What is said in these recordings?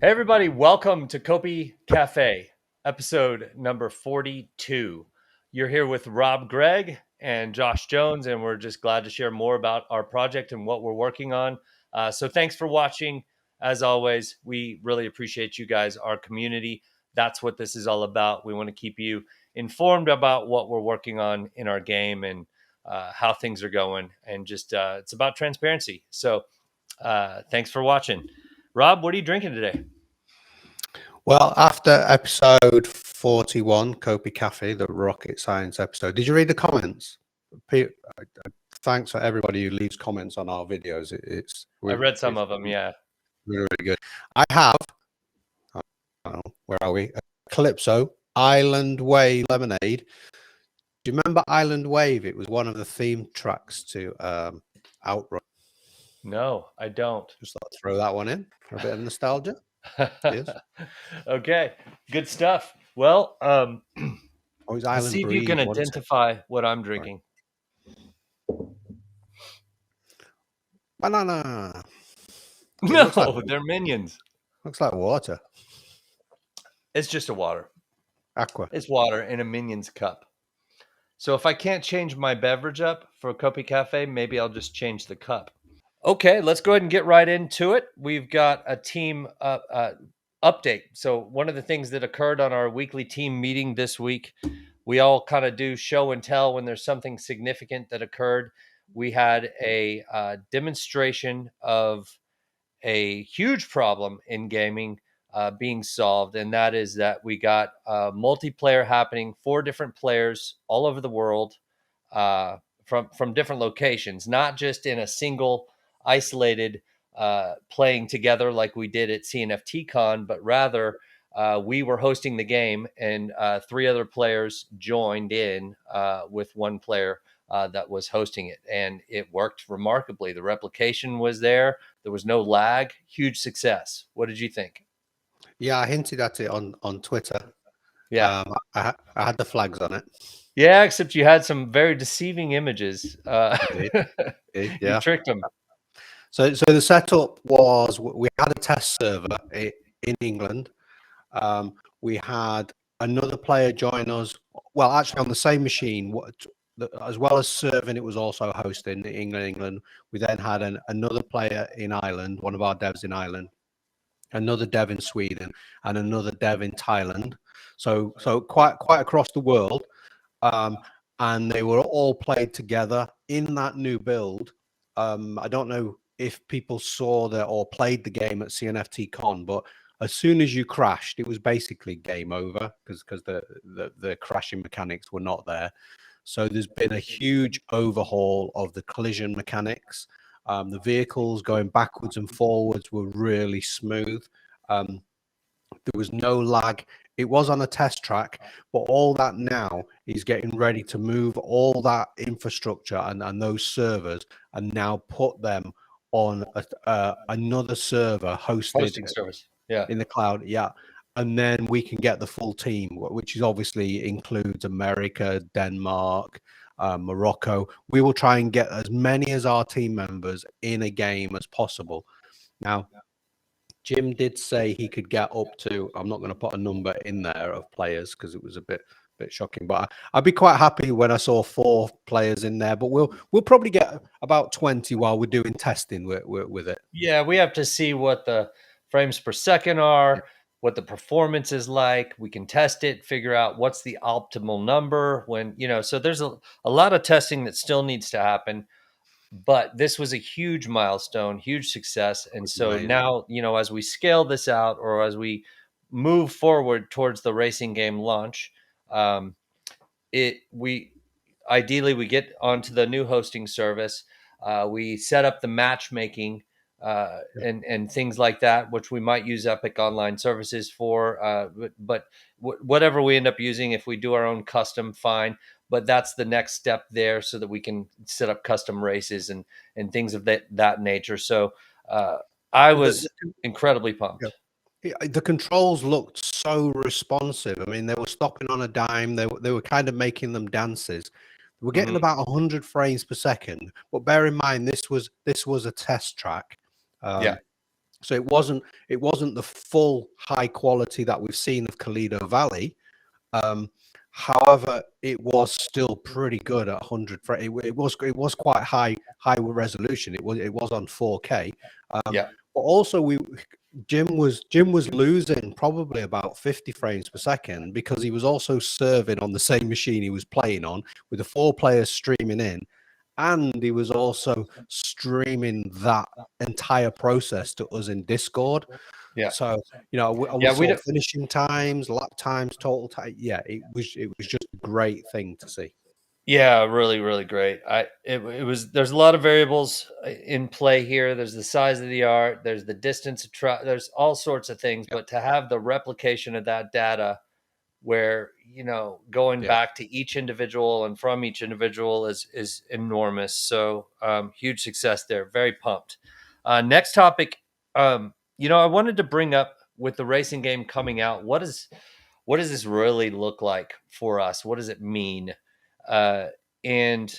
Hey everybody, welcome to COPI Cafe, episode number 42. You're here with Rob Gregg and Josh Jones, and we're just glad to share more about our project and what we're working on. So thanks for watching. As always, we really appreciate you guys, our community. That's what this is all about. We want to keep you informed about what we're working on in our game and how things are going, and just it's about transparency. So thanks for watching. Rob, what are you drinking today? Well, after episode 41, COPI Cafe, the rocket science episode, did you read the comments? Thanks for everybody who leaves comments on our videos. I read some of them, yeah. Really, really good. I have, where are we? Calypso, Island Way Lemonade. Do you remember Island Wave? It was one of the theme tracks to Outrun. No, I don't. Just thought I'd throw that one in for a bit of nostalgia. Yes. Okay, good stuff. Well, Always let's Island see if you Breeze. can identify what I'm drinking. Banana. No, they're minions. Looks like water. It's just a water. Aqua. It's water in a Minions cup. So if I can't change my beverage up for COPI Cafe, maybe I'll just change the cup. Okay, let's go ahead and get right into it. We've got a team update. So one of the things that occurred on our weekly team meeting this week, we all kind of do show and tell when there's something significant that occurred. We had a demonstration of a huge problem in gaming being solved, and that is that we got multiplayer happening, 4 different players all over the world from different locations, not just in a single isolated playing together like we did at CNFTCon, but rather we were hosting the game, and 3 other players joined in with 1 player that was hosting it, and it worked remarkably. The replication was there. There was no lag. Huge success. What did you think? Yeah, I hinted at it on Twitter. Yeah. I had the flags on it. Yeah, except you had some very deceiving images. Yeah. You tricked them. So the setup was we had a test server in England. We had another player join us. Well, actually on the same machine, as well as serving, it was also hosting England. We then had another player in Ireland, one of our devs in Ireland, another dev in Sweden, and another dev in Thailand. So quite across the world, and they were all played together in that new build. I don't know if people saw that or played the game at CNFTCon, but as soon as you crashed, it was basically game over because the crashing mechanics were not there. So there's been a huge overhaul of the collision mechanics. The vehicles going backwards and forwards were really smooth. There was no lag. It was on a test track, but all that now is getting ready to move all that infrastructure and those servers and now put them on another server hosting service. In the cloud. Yeah. And then we can get the full team, which is obviously includes America, Denmark, Morocco. We will try and get as many as our team members in a game as possible. Now, Jim did say he could get up to, I'm not going to put a number in there of players because it was a bit shocking, but I'd be quite happy when I saw 4 players in there, but we'll probably get about 20 while we're doing testing with it. Yeah, we have to see what the frames per second are, what the performance is like. We can test it, figure out what's the optimal number when, so there's a lot of testing that still needs to happen. But this was a huge milestone, huge success. And so amazing. Now, as we scale this out or as we move forward towards the racing game launch, ideally we get onto the new hosting service. We set up the matchmaking and things like that, which we might use Epic Online Services for. But whatever we end up using, if we do our own custom, fine. But that's the next step there, so that we can set up custom races and things of that nature. So I was incredibly pumped. Yeah, the controls looked so responsive. I mean, they were stopping on a dime. They were kind of making them dances. We're getting about 100 frames per second. But bear in mind, this was a test track. Yeah. So it wasn't the full high quality that we've seen of Toledo Valley. Um, However, it was still pretty good at 100. It was quite high resolution. It was on 4K. Yeah. But also Jim was losing probably about 50 frames per second because he was also serving on the same machine he was playing on with the 4 players streaming in, and he was also streaming that entire process to us in Discord. Yeah. So, we Yeah. We saw don't. finishing times, lap times, total time. Yeah, it was just a great thing to see. Yeah, really, really great. It was. There's a lot of variables in play here. There's the size of the art. There's the distance of there's all sorts of things. Yeah, But to have the replication of that data, where going yeah, back to each individual and from each individual is enormous. So huge success there. Very pumped. Next topic. I wanted to bring up with the racing game coming out. What does this really look like for us? What does it mean? Uh, and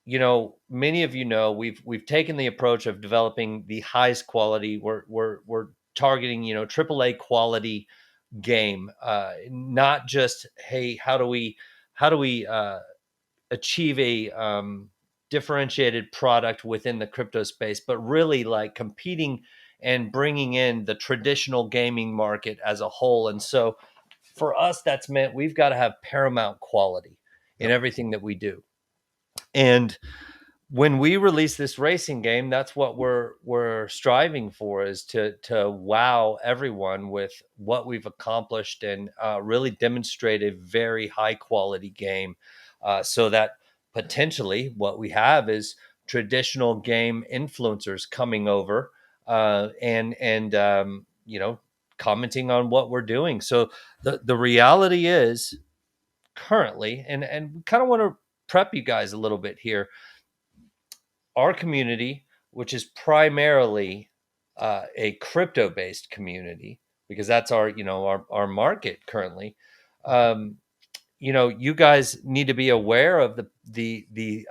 many of we've taken the approach of developing the highest quality. We're targeting AAA quality game, not just, hey, how do we achieve a differentiated product within the crypto space, but really like competing and bringing in the traditional gaming market as a whole. And so for us, that's meant we've got to have paramount quality in yep, everything that we do. And when we release this racing game, that's what we're striving for, is to wow everyone with what we've accomplished and really demonstrate a very high quality game, so that potentially what we have is traditional game influencers coming over, and commenting on what we're doing. So the reality is currently, and we kind of want to prep you guys a little bit here. Our community, which is primarily a crypto based community, because that's our market currently. Um, you guys need to be aware of the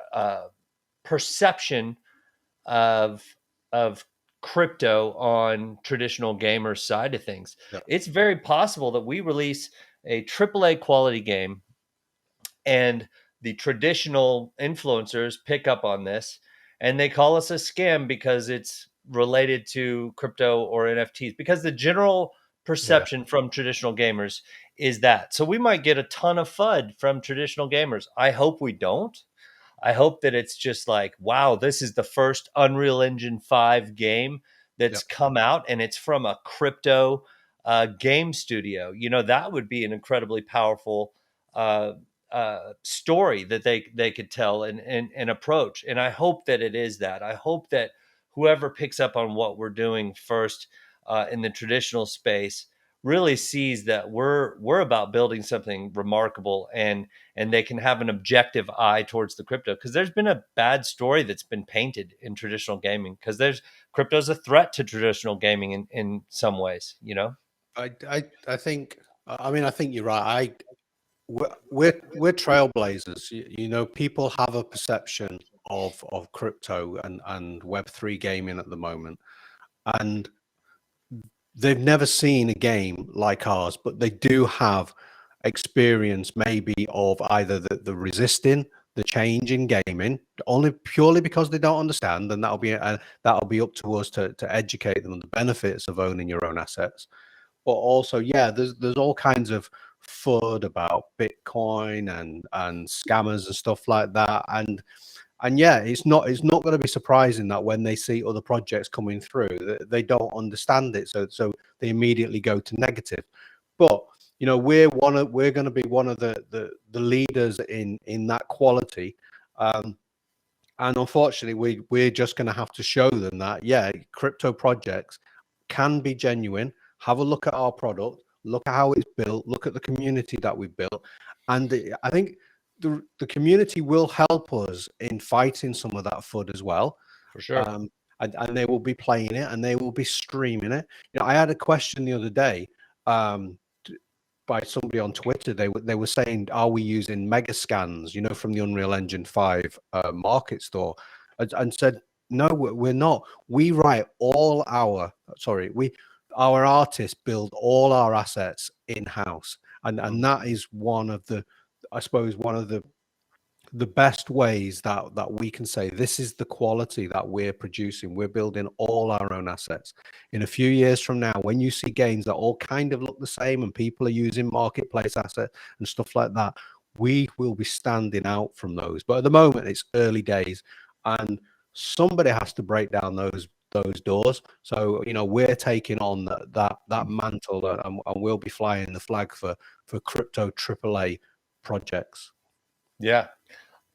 perception of of crypto on traditional gamers side of things. yep, It's very possible that we release a AAA quality game, and the traditional influencers pick up on this and they call us a scam because it's related to crypto or NFTs, because the general yeah, perception from traditional gamers is that. So we might get a ton of FUD from traditional gamers. I hope we don't. I hope that it's just like, wow, this is the first Unreal Engine 5 game that's yep. come out and it's from a crypto game studio. That would be an incredibly powerful uh, story that they could tell and approach. And I hope that it is that. I hope that whoever picks up on what we're doing first in the traditional space really sees that we're about building something remarkable, and they can have an objective eye towards the crypto, because there's been a bad story that's been painted in traditional gaming, because there's crypto's a threat to traditional gaming in some ways. I think. I think you're right. We're trailblazers. People have a perception of crypto and Web3 gaming at the moment, and they've never seen a game like ours, but they do have experience maybe of either the resisting the change in gaming only purely because they don't understand, and that'll be up to us to educate them on the benefits of owning your own assets. But also, yeah, there's all kinds of FUD about Bitcoin and scammers and stuff like that. And yeah, it's not going to be surprising that when they see other projects coming through, that they don't understand it, so they immediately go to negative. But we're going to be one of the leaders in that quality. Um, and unfortunately, we're just going to have to show them that, yeah, crypto projects can be genuine. Have a look at our product, look at how it's built, look at the community that we've built, and I think the community will help us in fighting some of that FUD as well. For sure. Um, and they will be playing it and they will be streaming it. I had a question the other day. Um, by somebody on Twitter. They were saying, "Are we using mega scans? From the Unreal Engine 5 market store?" And said, No, we're not. We write all our artists build all our assets in house, and that is one of the, I suppose, one of the best ways that we can say this is the quality that we're producing. We're building all our own assets. In a few years from now, when you see games that all kind of look the same and people are using marketplace assets and stuff like that, we will be standing out from those. But at the moment, it's early days, and somebody has to break down those doors. So we're taking on that mantle, and we'll be flying the flag for crypto AAA projects. Yeah,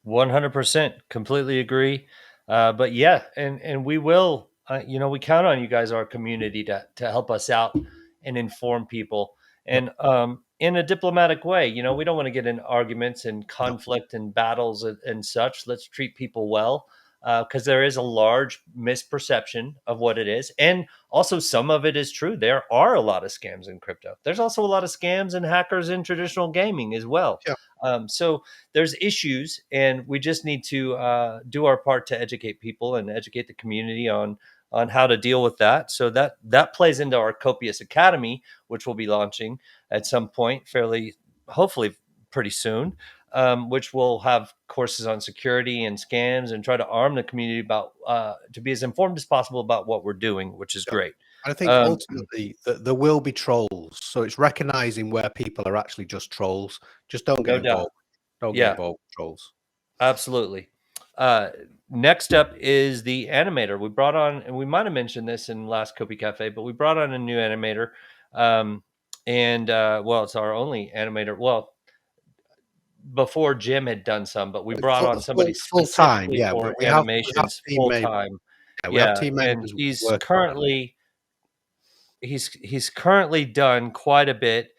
100%, completely agree. But yeah, and we will, we count on you guys, our community, to help us out and inform people, Yep. and in a diplomatic way. We don't want to get in arguments and No. conflict and battles and such. Let's treat people well, because there is a large misperception of what it is, and also some of it is true. There are a lot of scams in crypto. There's also a lot of scams and hackers in traditional gaming as well. Yeah. So there's issues, and we just need to do our part to educate people and educate the community on how to deal with that. So that plays into our Copious Academy, which we'll be launching at some point, fairly, hopefully pretty soon, which will have courses on security and scams, and try to arm the community about to be as informed as possible about what we're doing, which is Yeah. great. I think Um, ultimately there will be trolls. So it's recognizing where people are actually just trolls. Just don't get no doubt. involved. Don't get Yeah. involved with trolls. Absolutely. Uh, Next up is the animator. We brought on, and we might have mentioned this in last COPI Cafe, but we brought on a new animator. And well, it's our only animator. Well, before Jim had done some, but we brought on somebody Full time. specifically Yeah, for we have animations team full members. time. Yeah, we have Yeah, team and members working on it. he's currently done quite a bit.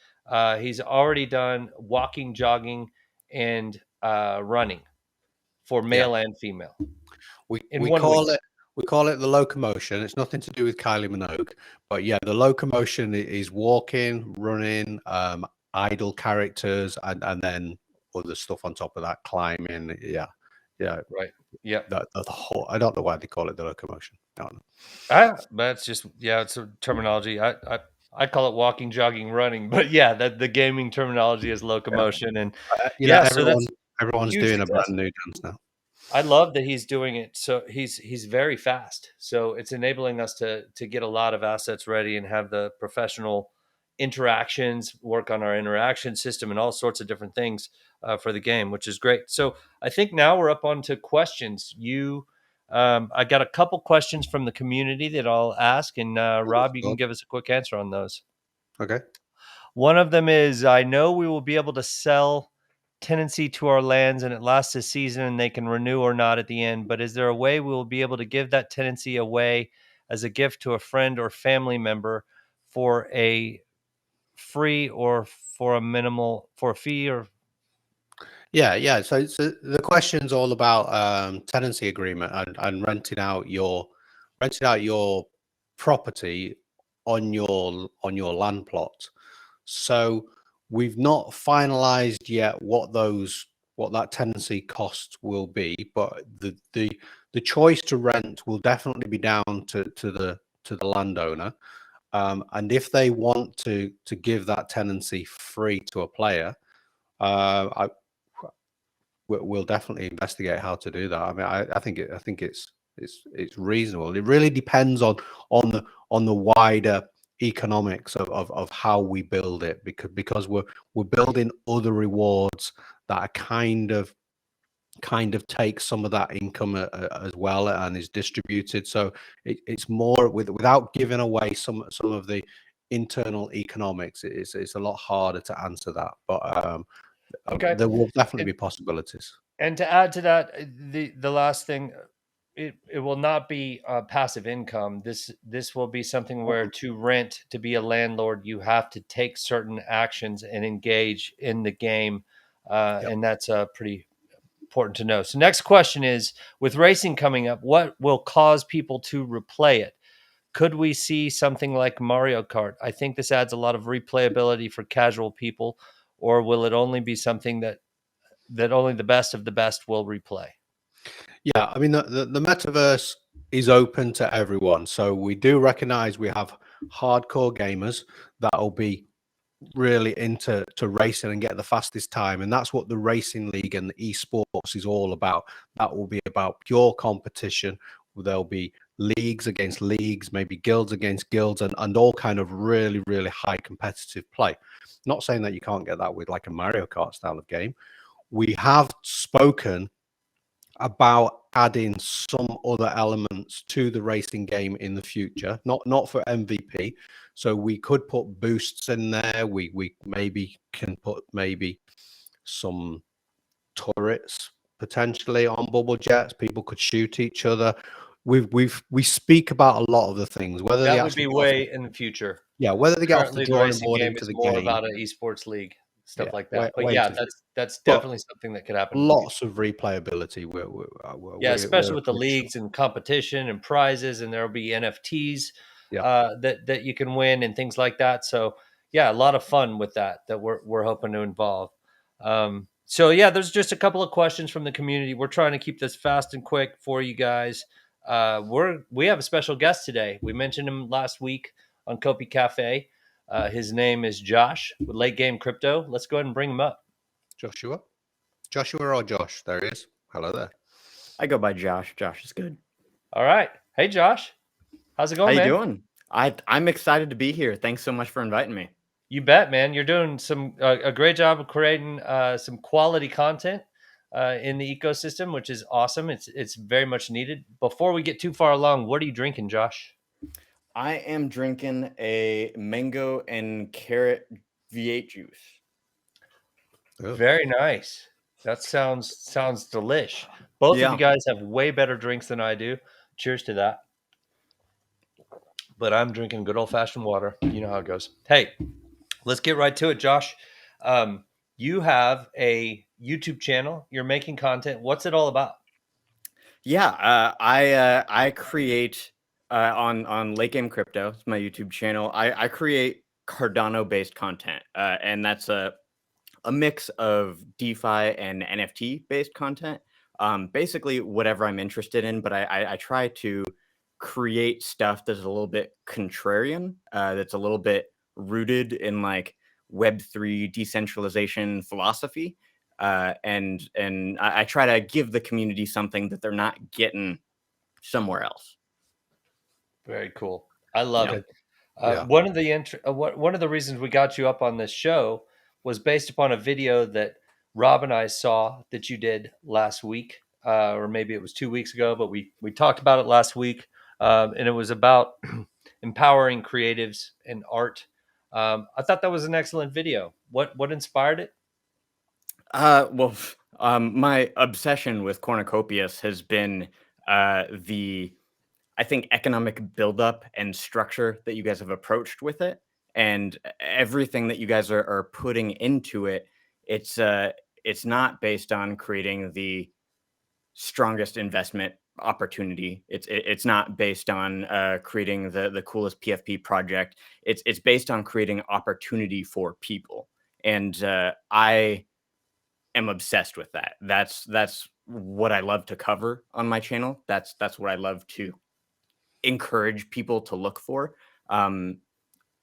He's already done walking, jogging, and running for Yeah, male and female we in we 1 week. call it we call it the locomotion. It's nothing to do with Kylie Minogue, but yeah, the locomotion is walking, running, idle characters, and then other stuff on top of that, climbing. Yeah, yeah. Right. Yep. The whole. I don't know why they call it the locomotion. I don't know. That's just, yeah, it's a terminology. I call it walking, jogging, running, but yeah, that the gaming terminology is Yeah. locomotion, and yeah, so Everyone that's everyone's huge doing a success. brand new dance now. I love that he's doing it. So he's very fast. So it's enabling us to get a lot of assets ready and have the professional interactions, work on our interaction system, and all sorts of different things for the game, which is great. So I think now we're up onto questions. I got a couple questions from the community that I'll ask, and Rob, you can give us a quick answer on those. Okay. One of them is, I know we will be able to sell tenancy to our lands and it lasts a season and they can renew or not at the end, but is there a way we will be able to give that tenancy away as a gift to a friend or family member for a free or for a minimal, for a fee or Yeah, yeah. So the question's all about tenancy agreement and renting out your property on your land plot. So we've not finalized yet what that tenancy cost will be, but the choice to rent will definitely be down to the landowner. And if they want to give that tenancy free to a player, I we'll definitely investigate how to do that. I mean, I think it's reasonable. It really depends on the wider economics of how we build it, because we're building other rewards that are kind of take some of that income as well and is distributed. So it's more without giving away some of the internal economics. It's a lot harder to answer that, but okay. there will definitely And, be possibilities. and to add to that, the last thing, it will not be passive income. This will be something where to rent, to be a landlord, you have to take certain actions and engage in the game, Yep. and that's pretty important to know. So next question is, with racing coming up, what will cause people to replay it? Could we see something like Mario Kart? I think this adds a lot of replayability for casual people, or will it only be something that only the best of the best will replay? Yeah, I mean the metaverse. is open to everyone. So we do recognize we have hardcore gamers that will be really into racing and get the fastest time, and that's what the racing league and the esports is all about. That will be about pure competition. There'll be leagues against leagues, maybe guilds against guilds, and all kind of really, really high competitive play. Not saying that you can't get that with like a Mario Kart style of game. We have spoken about adding some other elements to the racing game in the future, not for MVP. So we could put boosts in there. We maybe can put maybe some turrets potentially on bubble jets. People could shoot each other. We speak about a lot of the things, whether they That would actually be get off, way in the future. yeah, whether they get off the Currently, the drawing racing board game into is the more game. about an esports league, stuff Yeah, like that. But way yeah, into the future. that's But definitely something that could happen in the future. lots of replayability. Yeah, especially with the We're sure. leagues and competition and prizes, and there'll be NFTs Yeah. that you can win and things like that. So yeah, a lot of fun with that we're hoping to involve. So yeah, there's just a couple of questions from the community. We're trying to keep this fast and quick for you guys. We have a special guest today. We mentioned him last week on COPI Cafe. His name is Josh with Lategamecrypto. Let's go ahead and bring him up. Joshua or Josh? There he is. Hello there. I go by Josh. Josh is good. All right. Hey Josh. How's it How going, you man? doing? I'm excited to be here. Thanks so much for inviting me. You bet, man. You're doing some a great job of creating some quality content in the ecosystem, which is awesome. It's very much needed. Before we get too far along, what are you drinking, Josh? I am drinking a mango and carrot V8 juice. Oh. Very nice. That sounds delish. Both of Yeah. you guys have way better drinks than I do. Cheers to that. But I'm drinking good old fashioned water. You know how it goes. Hey, let's get right to it, Josh. You have a YouTube channel. You're making content. What's it all about? Yeah, I create on Lategamecrypto. It's my YouTube channel. I create Cardano based content, and that's a mix of DeFi and NFT based content. Basically, whatever I'm interested in, but I try to create stuff that's a little bit contrarian, that's a little bit rooted in like Web3 decentralization philosophy. And I try to give the community something that they're not getting somewhere else. Very cool. I love Yeah. it. Yeah. One of the reasons we got you up on this show was based upon a video that Rob and I saw that you did last week, or maybe it was 2 weeks ago, but we talked about it last week, and it was about empowering creatives and art. I thought that was an excellent video. What inspired it? Well, my obsession with Cornucopias has been the, I think, economic buildup and structure that you guys have approached with it, and everything that you guys are putting into it. It's not based on creating the strongest investment opportunity. It's not based on creating the coolest PFP project. It's based on creating opportunity for people, and I am obsessed with that. That's what I love to cover on my channel. That's what I love to encourage people to look for.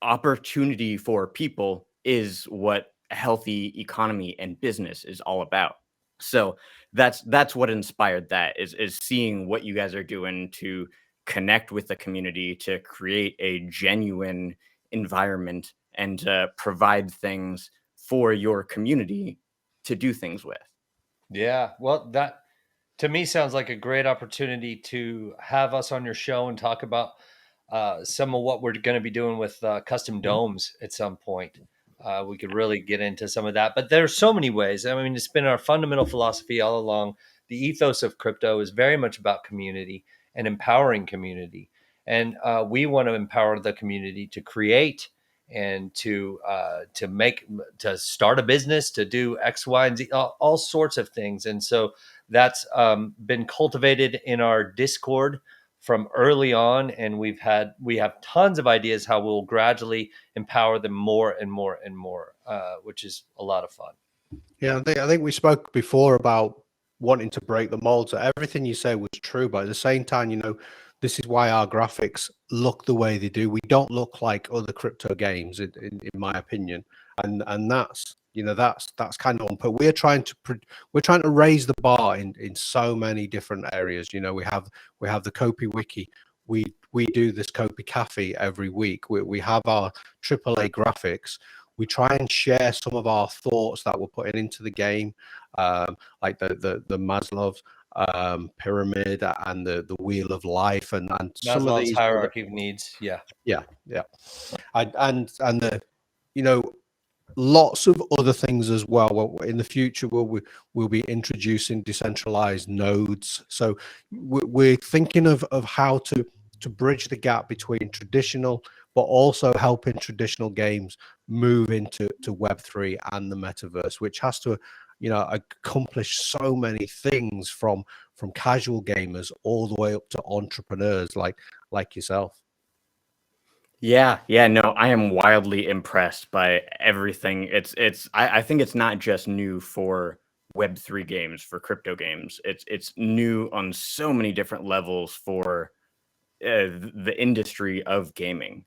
Opportunity for people is what a healthy economy and business is all about. So that's what inspired that is seeing what you guys are doing to connect with the community, to create a genuine environment, and provide things for your community to do things with. Yeah, well, that to me sounds like a great opportunity to have us on your show and talk about some of what we're going to be doing with custom domes at some point. We could really get into some of that, but there's so many ways. I mean, it's been our fundamental philosophy all along. The ethos of crypto is very much about community and empowering community, and we want to empower the community to create and to start a business, to do X, Y, and Z, all sorts of things. And so that's been cultivated in our Discord from early on, and we have tons of ideas how we'll gradually empower them more and more and more, which is a lot of fun. Yeah, I think we spoke before about wanting to break the mold. So everything you say was true, but at the same time, you know, this is why our graphics look the way they do. We don't look like other crypto games, in my opinion, and that's, you know, that's kind of on. But we're trying to raise the bar in so many different areas. You know, we have the COPI wiki. We do this COPI Cafe every week. We have our AAA graphics. We try and share some of our thoughts that we're putting into the game, like the Maslow's pyramid and the wheel of life, and some of Maslow's these other, hierarchy of needs. Yeah. yeah, and the, you know, lots of other things as well. Well, in the future, we'll be introducing decentralized nodes. So we're thinking of how to bridge the gap between traditional, but also helping traditional games move into Web3 and the metaverse, which has to, you know, accomplish so many things from casual gamers all the way up to entrepreneurs like yourself. Yeah, yeah, no, I am wildly impressed by everything. I think it's not just new for Web3 games, for crypto games. It's new on so many different levels for the industry of gaming.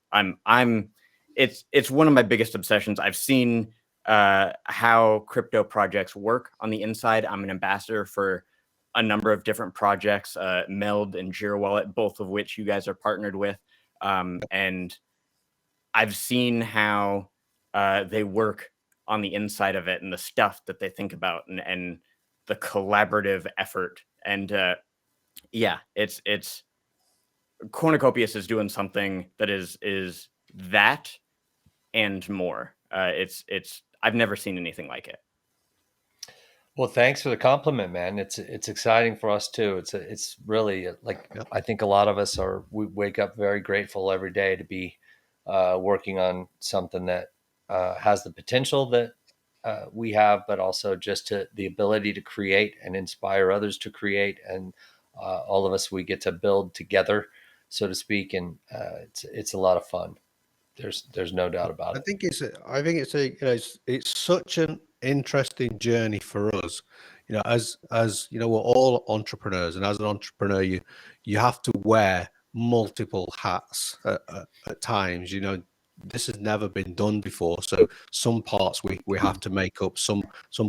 It's one of my biggest obsessions. I've seen how crypto projects work on the inside. I'm an ambassador for a number of different projects, Meld and Jira Wallet, both of which you guys are partnered with. And I've seen how they work on the inside of it, and the stuff that they think about, and the collaborative effort. And yeah, it's Cornucopias is doing something that is that and more. It's I've never seen anything like it. Well, thanks for the compliment, man. It's exciting for us too. It's really like, Yep. I think a lot of us we wake up very grateful every day to be working on something that has the potential that we have, but also just the ability to create and inspire others to create, and all of us, we get to build together, so to speak, and it's a lot of fun. There's no doubt about I it. think it's a, you know, it's such an interesting journey for us. You know, as you know, we're all entrepreneurs, and as an entrepreneur, you have to wear multiple hats at times. You know, this has never been done before, so some parts we have to make up. Some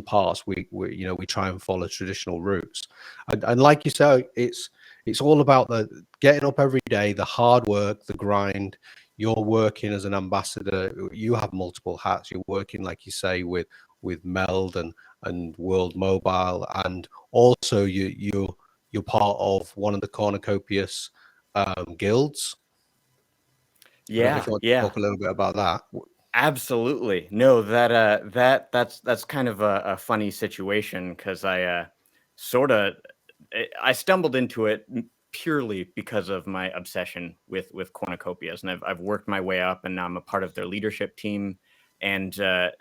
parts we you know, we try and follow traditional routes, and like you say, it's all about the getting up every day, the hard work, the grind. You're working as an ambassador. You have multiple hats. You're working, like you say, with Meld and World Mobile, and also you're part of one of the Cornucopias guilds. I don't know if Yeah, you want to yeah. talk a little bit about that. Absolutely. No, that's kind of a funny situation, because I sort of I stumbled into it purely because of my obsession with cornucopias, and I've worked my way up, and now I'm a part of their leadership team, and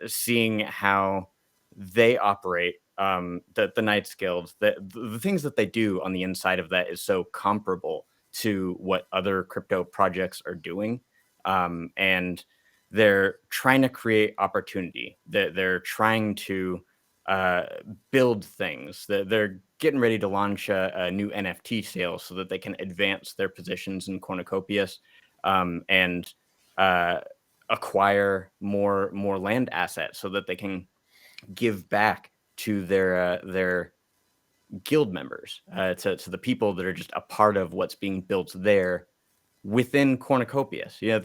seeing how they operate, the Knights Guild, the things that they do on the inside of that is so comparable to what other crypto projects are doing, and they're trying to create opportunity. They're trying to uh, build things. They're getting ready to launch a new NFT sale so that they can advance their positions in Cornucopias, and uh, acquire more land assets so that they can give back to their guild members, to the people that are just a part of what's being built there within Cornucopias. Yeah,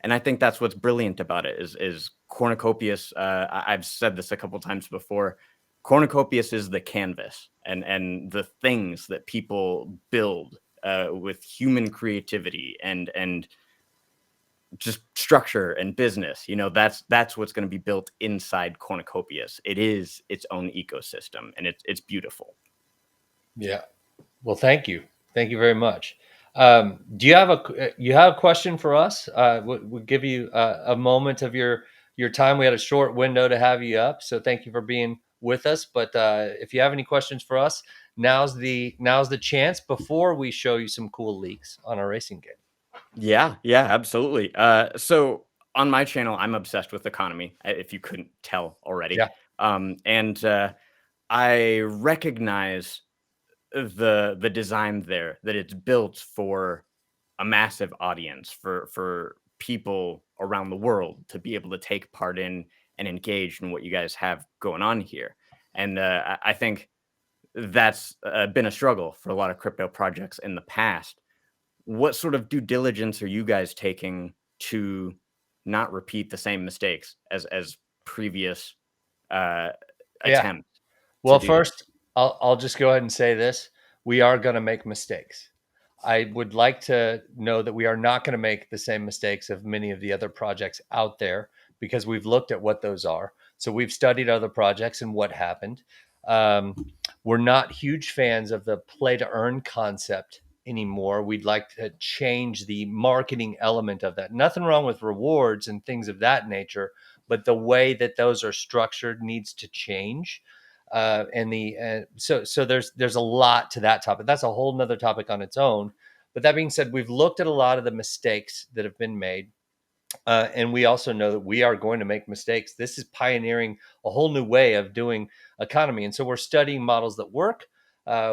and I think that's what's brilliant about it is Cornucopias. I've said this a couple times before. Cornucopias is the canvas, and the things that people build with human creativity and just structure and business. You know, that's what's going to be built inside Cornucopias. It is its own ecosystem, and it's beautiful. Yeah. Well, thank you. Thank you very much. Do you have a question for us? We'll give you a moment of your time. We had a short window to have you up, so thank you for being with us. But if you have any questions for us, now's the chance before we show you some cool leaks on our racing game. Yeah, yeah, absolutely. So on my channel, I'm obsessed with economy, if you couldn't tell already. Yeah. And I recognize the design there, that it's built for a massive audience for people around the world to be able to take part in and engage in what you guys have going on here. And I think that's been a struggle for a lot of crypto projects in the past. What sort of due diligence are you guys taking to not repeat the same mistakes as previous uh, Yeah. attempts to Well, do this? first, I'll just go ahead and say this: we are going to make mistakes. I would like to know that we are not going to make the same mistakes of many of the other projects out there because we've looked at what those are. So we've studied other projects and what happened. Um, we're not huge fans of the play to earn concept anymore. We'd like to change the marketing element of that. Nothing wrong with rewards and things of that nature, but the way that those are structured needs to change. So there's a lot to that topic. That's a whole nother topic on its own. But that being said, we've looked at a lot of the mistakes that have been made. And we also know that we are going to make mistakes. This is pioneering a whole new way of doing economy. And so we're studying models that work.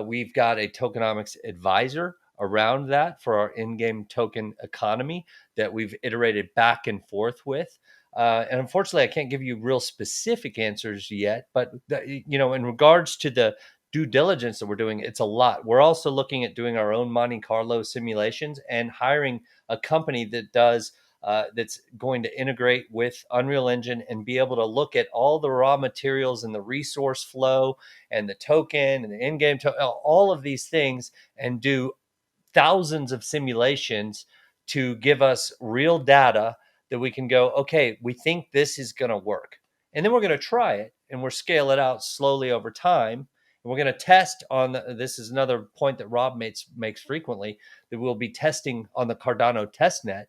We've got a tokenomics advisor around that for our in-game token economy that we've iterated back and forth with. And unfortunately, I can't give you real specific answers yet. But in regards to the due diligence that we're doing, it's a lot. We're also looking at doing our own Monte Carlo simulations and hiring a company that does that's going to integrate with Unreal Engine and be able to look at all the raw materials and the resource flow and the token and the in-game all of these things, and do thousands of simulations to give us real data that we can go, okay, we think this is going to work. And then we're going to try it and we'll scale it out slowly over time. And we're going to test on this is another point that Rob makes frequently, that we'll be testing on the Cardano testnet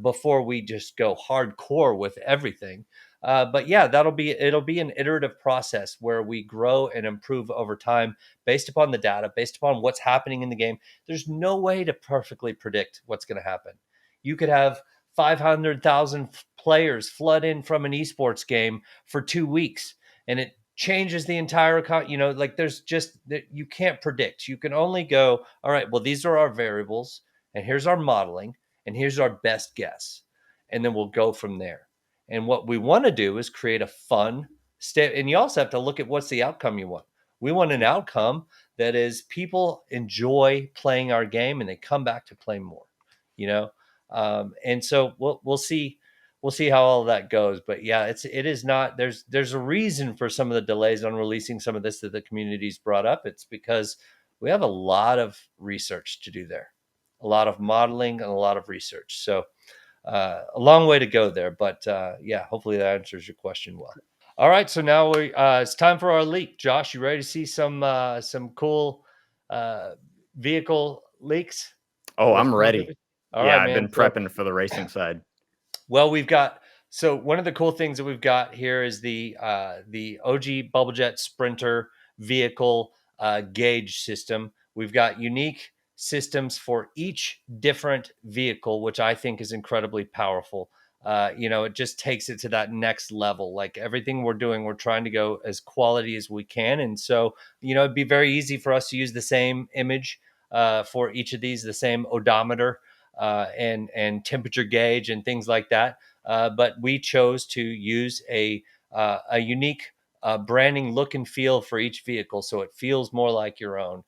before we just go hardcore with everything. But yeah, it'll be an iterative process where we grow and improve over time based upon the data, based upon what's happening in the game. There's no way to perfectly predict what's going to happen. You could have 500,000 players flood in from an esports game for 2 weeks, and it changes the entire account. Like there's just that you can't predict. You can only go, all right, well, these are our variables, and here's our modeling, and here's our best guess, and then we'll go from there. And what we want to do is create a fun state. And you also have to look at what's the outcome you want. We want an outcome that is people enjoy playing our game and they come back to play more, you know? And so we'll see how all of that goes. But yeah, it is not, there's a reason for some of the delays on releasing some of this that the community's brought up. It's because we have a lot of research to do there, a lot of modeling and a lot of research. So a long way to go there, but yeah, hopefully that answers your question well. All right, so now it's time for our leak. Josh, you ready to see some cool vehicle leaks? Oh, I'm ready. All Yeah, right, I've man. been prepping for the racing side. Well, so one of the cool things that we've got here is the OG Bubblejet Sprinter vehicle gauge system. We've got unique systems for each different vehicle, which I think is incredibly powerful. It just takes it to that next level. Like everything we're doing, we're trying to go as quality as we can. And so, it'd be very easy for us to use the same image for each of these, the same odometer and temperature gauge and things like that. But we chose to use a unique branding look and feel for each vehicle, so it feels more like your own.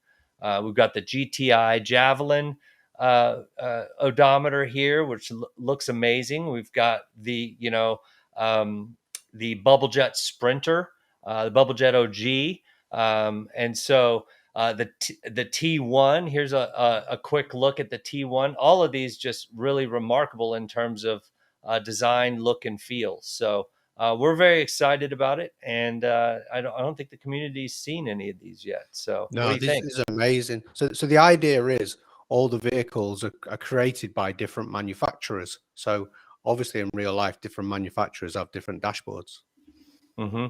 We've got the GTI Javelin odometer here, which looks amazing. We've got the the Bubblejet Sprinter, the Bubblejet OG, and so the T1. Here's a quick look at the T1. All of these just really remarkable in terms of design, look, and feel. So we're very excited about it, and I don't think the community's seen any of these yet. So what do No, you this think? is amazing. So the idea is all the vehicles are created by different manufacturers. So obviously in real life, different manufacturers have different dashboards. Mm-hmm.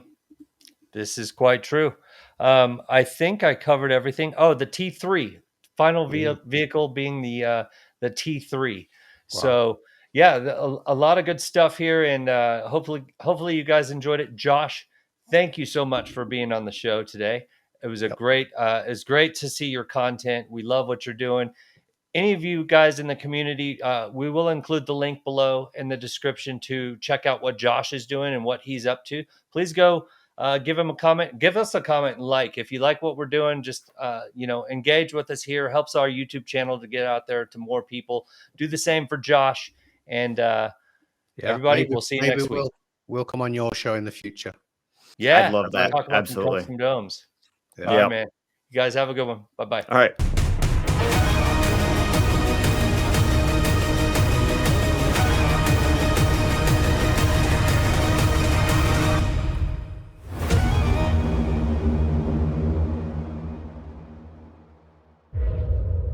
This is quite true. I think I covered everything. Oh, the T3 final vehicle being the T3. Wow. So yeah, a lot of good stuff here, and hopefully you guys enjoyed it. Josh, thank you so much for being on the show today. It was Yep. great to see your content. We love what you're doing. any of you guys in the community, we will include the link below in the description to check out what Josh is doing and what he's up to. Please go give him a comment, give us a comment and like. If you like what we're doing, just, engage with us here. Helps our YouTube channel to get out there to more people. Do the same for Josh. And everybody, we'll see you next week. We'll come on your show in the future. Yeah. I'd love that. Talk about some Absolutely. custom domes. Yeah. All right, man. You guys have a good one. Bye-bye. All right.